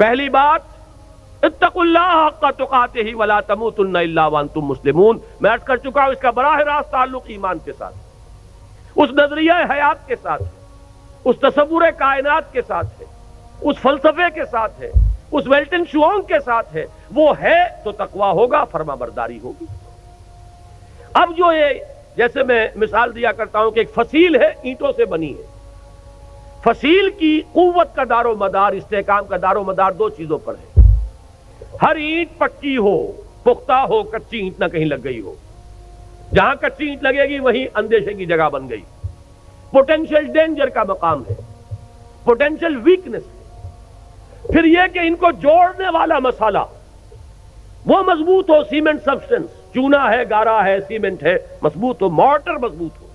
پہلی بات اتقوا اللہ حق تقاتہ ولا تموتن الا وانتم مسلمون، میں عرض کر چکا ہوں اس کا براہ راست تعلق ایمان کے ساتھ، اس نظریہ حیات کے ساتھ ہے، اس تصور کائنات کے ساتھ ہے، اس فلسفے کے ساتھ ہے، اس ویلٹن شوانگ کے ساتھ ہے، وہ ہے تو تقوی ہوگا، فرما برداری ہوگی۔ اب جو یہ جیسے میں مثال دیا کرتا ہوں کہ ایک فصیل ہے اینٹوں سے بنی ہے، فصیل کی قوت کا دار و مدار، استحکام کا دار و مدار دو چیزوں پر ہے، ہر اینٹ پکی ہو، پختہ ہو، کچی اینٹ نہ کہیں لگ گئی ہو، جہاں کچی اینٹ لگے گی وہیں اندیشے کی جگہ بن گئی، پوٹینشیل ڈینجر کا مقام ہے، پوٹینشیل ویکنس ہے۔ پھر یہ کہ ان کو جوڑنے والا مسالہ وہ مضبوط ہو، سیمنٹ سبسٹنس، چونا ہے، گارا ہے، سیمنٹ ہے، مضبوط ہو، مارٹر مضبوط ہو۔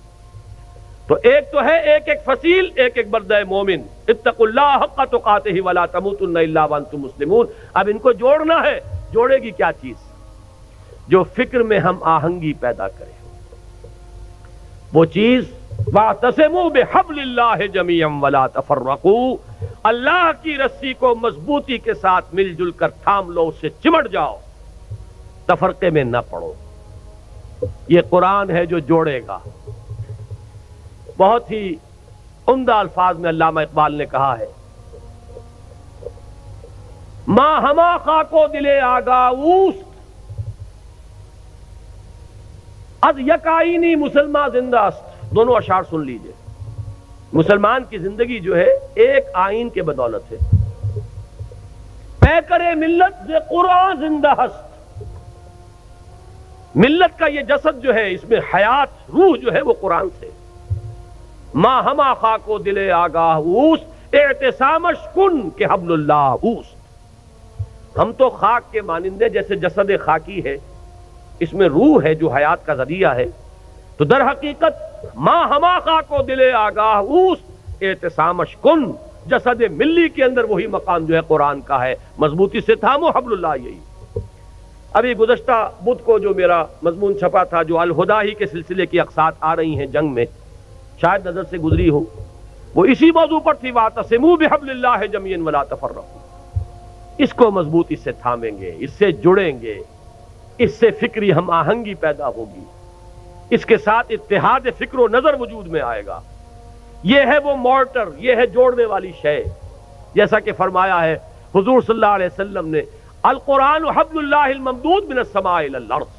تو ایک تو ہے ایک ایک فصیل، ایک ایک بردہ مومن، اتقوا اللہ حق تقاتہ ولا تموتن الا وانتم مسلمون۔ اب ان کو جوڑنا ہے، جوڑے گی کیا چیز؟ جو فکر میں ہم آہنگی پیدا کرے، وہ چیز واعتصموا بحبل اللہ جميعا ولا تفرقوا، اللہ کی رسی کو مضبوطی کے ساتھ مل جل کر تھام لو، اس سے چمٹ جاؤ، تفرقے میں نہ پڑو۔ یہ قرآن ہے جو جوڑے گا۔ بہت ہی عمدہ الفاظ میں علامہ اقبال نے کہا ہے، ماں ہما خاکو دلے آگاہ اوست، از یک آئینی مسلمان زندہ است۔ دونوں اشعار سن لیجئے۔ مسلمان کی زندگی جو ہے ایک آئین کے بدولت ہے، پیکر ملت سے قرآن زندہ ہست۔ ملت کا یہ جسد جو ہے، اس میں حیات، روح جو ہے وہ قرآن سے۔ ماں ہما خاکو دل آگاہ اوست، اعتصامش کن کہ حبل اللہ اوست۔ ہم تو خاک کے مانندے، جیسے جسد خاکی ہے، اس میں روح ہے جو حیات کا ذریعہ ہے، تو در حقیقت ماں ہما خاکو دل آگاہ اوست، اعتصامش کن، جسد ملی کے اندر وہی مقام جو ہے قرآن کا ہے، مضبوطی سے تھامو حبل اللہ۔ یہی ابھی گزشتہ بدھ کو جو میرا مضمون چھپا تھا، جو الہدا ہی کے سلسلے کی اقساط آ رہی ہیں جنگ میں، شاید نظر سے گزری ہو، وہ اسی موضوع پر تھی، واعتصموا بحبل اللہ جميعا ولا تفرقوا۔ اس کو مضبوطی سے تھامیں گے، اس سے جڑیں گے، اس سے فکری ہم آہنگی پیدا ہوگی، اس کے ساتھ اتحاد فکر و نظر وجود میں آئے گا۔ یہ ہے وہ مورٹر، یہ ہے جوڑنے والی شے، جیسا کہ فرمایا ہے حضور صلی اللہ علیہ وسلم نے، القرآن حبل اللہ الممدود من السماء الى الارض،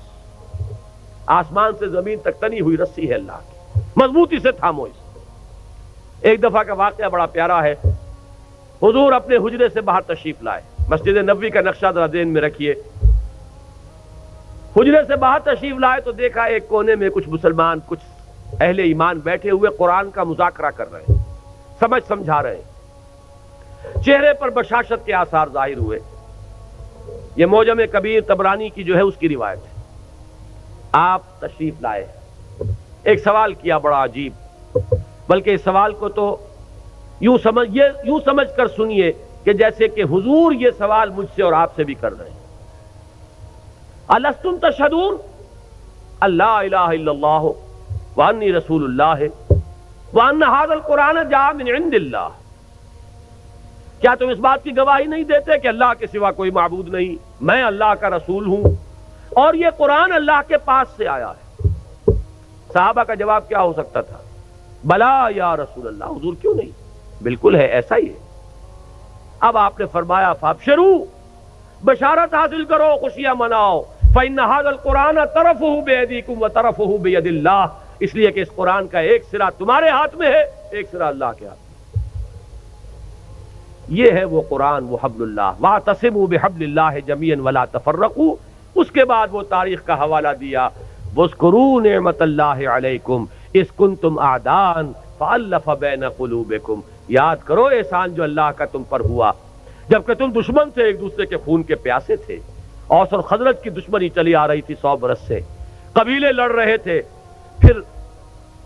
آسمان سے زمین تک تنی ہوئی رسی ہے اللہ کی، مضبوطی سے تھامو اس۔ ایک دفعہ کا واقعہ بڑا پیارا ہے، حضور اپنے حجرے سے باہر تشریف لائے، مسجد نبوی کا نقشہ ذرا ذہن میں رکھیے، حجرے سے باہر تشریف لائے تو دیکھا ایک کونے میں کچھ مسلمان، کچھ اہل ایمان بیٹھے ہوئے قرآن کا مذاکرہ کر رہے ہیں، سمجھا رہے ہیں، چہرے پر بشاشت کے آثار ظاہر ہوئے۔ یہ معجم کبیر طبرانی کی جو ہے اس کی روایت ہے۔ آپ تشریف لائے، ایک سوال کیا بڑا عجیب، بلکہ اس سوال کو تو یوں سمجھ کر سنیے کہ جیسے کہ حضور یہ سوال مجھ سے اور آپ سے بھی کر رہے ہیں۔ الستم تشہدون اللہ الہ الا اللہ وانی رسول اللہ وان ھذا القرآن جاء من عند اللہ، کیا تم اس بات کی گواہی نہیں دیتے کہ اللہ کے سوا کوئی معبود نہیں، میں اللہ کا رسول ہوں اور یہ قرآن اللہ کے پاس سے آیا ہے؟ صحابہ کا جواب کیا ہو سکتا تھا؟ بلا یا رسول اللہ، حضور کیوں نہیں، بالکل ہے، ایسا ہی ہے۔ اب آپ نے فرمایا فابشروا، بشارت حاصل کرو، خوشیاں مناؤ، فإن هذا القرآن طرفه بيديكم وطرفه بيد الله، اس لیے کہ اس قرآن کا ایک سرا تمہارے ہاتھ میں ہے، ایک سرا اللہ کے ہاتھ میں۔ یہ ہے وہ قرآن، وہ حبل اللہ، واعتصموا بحبل اللہ جميعا ولا تفرقوا۔ اس کے بعد وہ تاریخ کا حوالہ دیا، واذکروا نعمت اللہ علیکم اذ کنتم اعداء فالف بین قلوبکم، یاد کرو احسان جو اللہ کا تم پر ہوا جبکہ تم دشمن تھے، ایک دوسرے کے خون کے پیاسے تھے۔ اوس اور خزرج کی دشمنی چلی آ رہی تھی 100 برس سے، قبیلے لڑ رہے تھے، پھر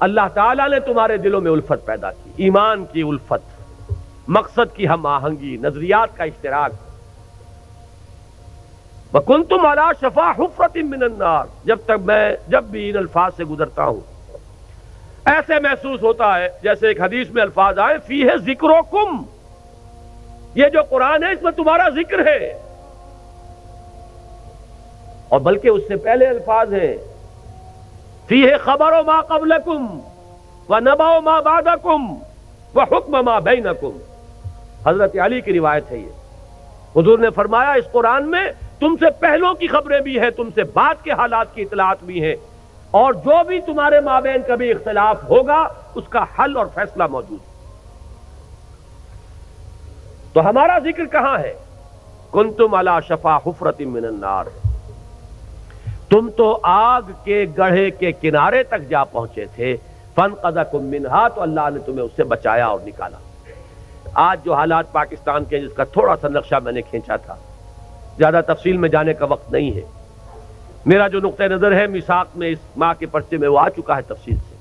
اللہ تعالیٰ نے تمہارے دلوں میں الفت پیدا کی، ایمان کی الفت، مقصد کی ہم آہنگی، نظریات کا اشتراک۔ وَكُنْتُمْ عَلَى شَفَا حُفْرَةٍ مِّنَ النَّارِ، جب بھی ان الفاظ سے گزرتا ہوں ایسے محسوس ہوتا ہے جیسے ایک حدیث میں الفاظ آئے فیہ ذکرکم، یہ جو قرآن ہے اس میں تمہارا ذکر ہے، اور بلکہ اس سے پہلے الفاظ ہیں فیہ خبر ما قبلکم ونبأ ما بعدکم وحکم ما بینکم۔ حضرت علی کی روایت ہے یہ، حضور نے فرمایا اس قرآن میں تم سے پہلوں کی خبریں بھی ہیں، تم سے بعد کے حالات کی اطلاعات بھی ہیں، اور جو بھی تمہارے مابین کبھی اختلاف ہوگا اس کا حل اور فیصلہ موجود ہے۔ تو ہمارا ذکر کہاں ہے؟ کنتم علی شفا حفرۃ من النار، تم تو آگ کے گڑھے کے کنارے تک جا پہنچے تھے، فانقذکم منہا، تو اللہ نے تمہیں اس سے بچایا اور نکالا۔ آج جو حالات پاکستان کے، جس کا تھوڑا سا نقشہ میں نے کھینچا تھا، زیادہ تفصیل میں جانے کا وقت نہیں ہے، میرا جو نقطہ نظر ہے میثاق میں اس ماہ کے پرچے میں وہ آ چکا ہے تفصیل سے،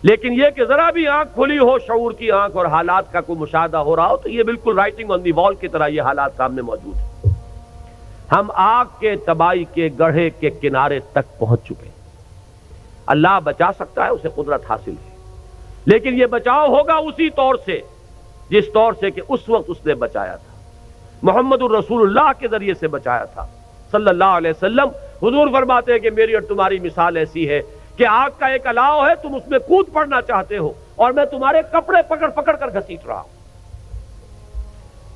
لیکن یہ کہ ذرا بھی آنکھ کھلی ہو، شعور کی آنکھ، اور حالات کا کوئی مشاہدہ ہو رہا ہو، تو یہ بالکل رائٹنگ آن دی وال کی طرح یہ حالات سامنے موجود ہیں۔ ہم آگ کے تباہی کے گڑھے کے کنارے تک پہنچ چکے ہیں۔ اللہ بچا سکتا ہے، اسے قدرت حاصل ہے، لیکن یہ بچاؤ ہوگا اسی طور سے جس طور سے کہ اس وقت اس نے بچایا تھا، محمد الرسول اللہ کے ذریعے سے بچایا تھا صلی اللہ علیہ وسلم۔ حضور فرماتے ہیں کہ میری اور تمہاری مثال ایسی ہے کہ آگ کا ایک الاؤ ہے، تم اس میں کود پڑنا چاہتے ہو اور میں تمہارے کپڑے پکڑ پکڑ کر گھسیٹ رہا ہوں۔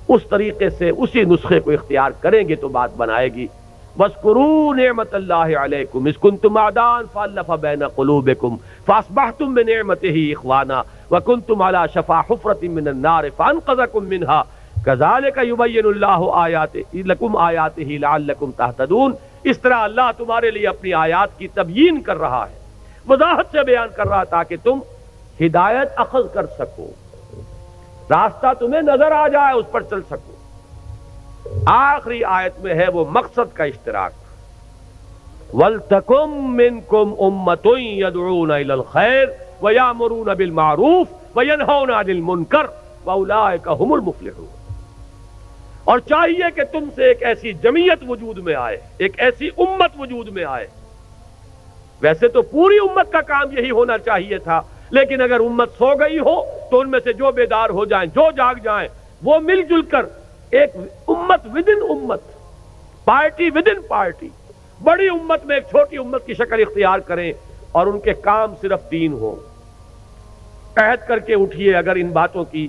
اس طریقے سے اسی نسخے کو اختیار کریں گے تو بات بنائے گی۔ وَاذْكُرُوا نِعْمَةَ اللَّهِ عَلَيْكُمْ إِذْ كُنْتُمْ أَعْدَاءً فَأَلَّفَ بَيْنَ قُلُوبِكُمْ فَأَصْبَحْتُمْ بِنِعْمَتِهِ إِخْوَانًا وَكُنْتُمْ عَلَى شَفَا حُفْرَةٍ مِّنَ النَّارِ فَأَنقَذَكُم مِّنْهَا كَذَلِكَ يُبَيِّنُ اللَّهُ آيَاتِهِ لَكُمْ آيَاتِهِ لَعَلَّكُمْ تَهْتَدُونَ۔ اس طرح اللہ تمہارے لیے اپنی آیات کی تبیین کر رہا ہے، وضاحت سے بیان کر رہا تاکہ تم ہدایت اخذ کر سکو، راستہ تمہیں نظر آ جائے، اس پر چل سکو۔ آخری آیت میں ہے وہ مقصد کا اشتراک، وَلْتَكُن مِّنكُمْ أُمَّةٌ يَدْعُونَ إِلَى الْخَيْرِ وَيَأْمُرُونَ بِالْمَعْرُوفِ وَيَنْهَوْنَ عَنِ الْمُنكَرِ وَأُولَٰئِكَ هُمُ الْمُفْلِحُونَ۔ اور چاہیے کہ تم سے ایک ایسی جمعیت وجود میں آئے، ایک ایسی امت وجود میں آئے۔ ویسے تو پوری امت کا کام یہی ہونا چاہیے تھا، لیکن اگر امت سو گئی ہو تو ان میں سے جو بیدار ہو جائیں، جو جاگ جائیں، وہ مل جل کر ایک امت ودن امت، پارٹی ودن پارٹی، بڑی امت میں ایک چھوٹی امت کی شکل اختیار کریں، اور ان کے کام صرف 3 ہوں۔ عہد کر کے اٹھیے اگر ان باتوں کی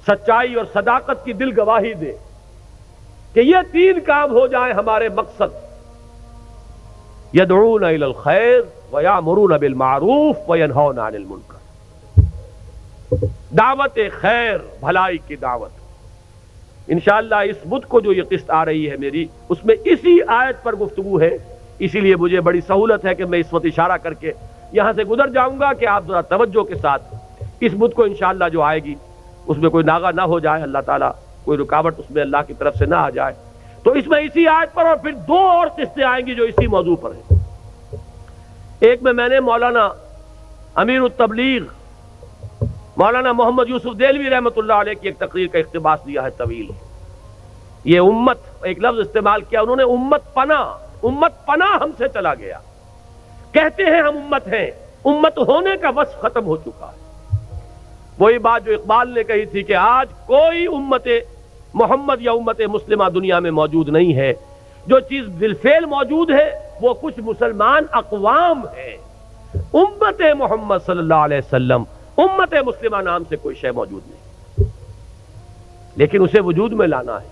سچائی اور صداقت کی دل گواہی دے کہ یہ 3 کام ہو جائیں ہمارے مقصد، یدعون الی الخیر ویامرون بالمعروف وینہون عن المنکر، دعوت خیر، بھلائی کی دعوت۔ انشاءاللہ اس بدھ کو جو یہ قسط آ رہی ہے میری، اس میں اسی آیت پر گفتگو ہے، اسی لیے مجھے بڑی سہولت ہے کہ میں اس وقت اشارہ کر کے یہاں سے گزر جاؤں گا کہ آپ ذرا توجہ کے ساتھ اس بدھ کو انشاءاللہ جو آئے گی اس میں کوئی ناغہ نہ ہو جائے، اللہ تعالیٰ کوئی رکاوٹ اس میں اللہ کی طرف سے نہ آ جائے۔ تو اس میں اسی آیت پر اور پھر 2 اور قسطیں آئیں گی جو اسی موضوع پر ہیں۔ ایک میں نے مولانا امیر التبلیغ مولانا محمد یوسف دہلوی رحمۃ اللہ علیہ کی ایک تقریر کا اقتباس دیا ہے طویل۔ یہ امت، ایک لفظ استعمال کیا انہوں نے، امت پناہ ہم سے چلا گیا۔ کہتے ہیں ہم امت ہیں، امت ہونے کا وصف ختم ہو چکا ہے۔ وہی بات جو اقبال نے کہی تھی کہ آج کوئی امت محمد یا امت مسلمہ دنیا میں موجود نہیں ہے، جو چیز بالفعل موجود ہے وہ کچھ مسلمان اقوام ہیں، امت محمد صلی اللہ علیہ وسلم، امت مسلمہ نام سے کوئی شے موجود نہیں، لیکن اسے وجود میں لانا ہے،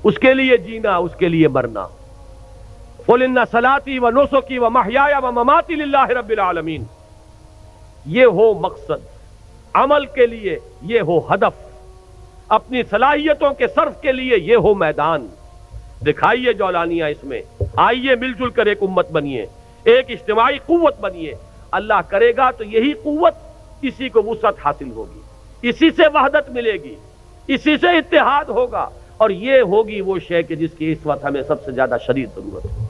اس کے لیے جینا، اس کے لیے مرنا۔ قُلْ إِنَّ صَلَاتِي وَنُسُكِي وَمَحْيَايَ وَمَمَاتِي لِلَّهِ رَبِّ الْعَالَمِينَ۔ یہ ہو مقصد، عمل کے لیے یہ ہو ہدف، اپنی صلاحیتوں کے صرف کے لیے یہ ہو میدان۔ دکھائیے جولانیاں اس میں، آئیے مل جل کر ایک امت بنیے، ایک اجتماعی قوت بنیے۔ اللہ کرے گا تو یہی قوت، اسی کو وسعت حاصل ہوگی، اسی سے وحدت ملے گی، اسی سے اتحاد ہوگا، اور یہ ہوگی وہ شے کہ جس کی اس وقت ہمیں سب سے زیادہ شدید ضرورت ہے۔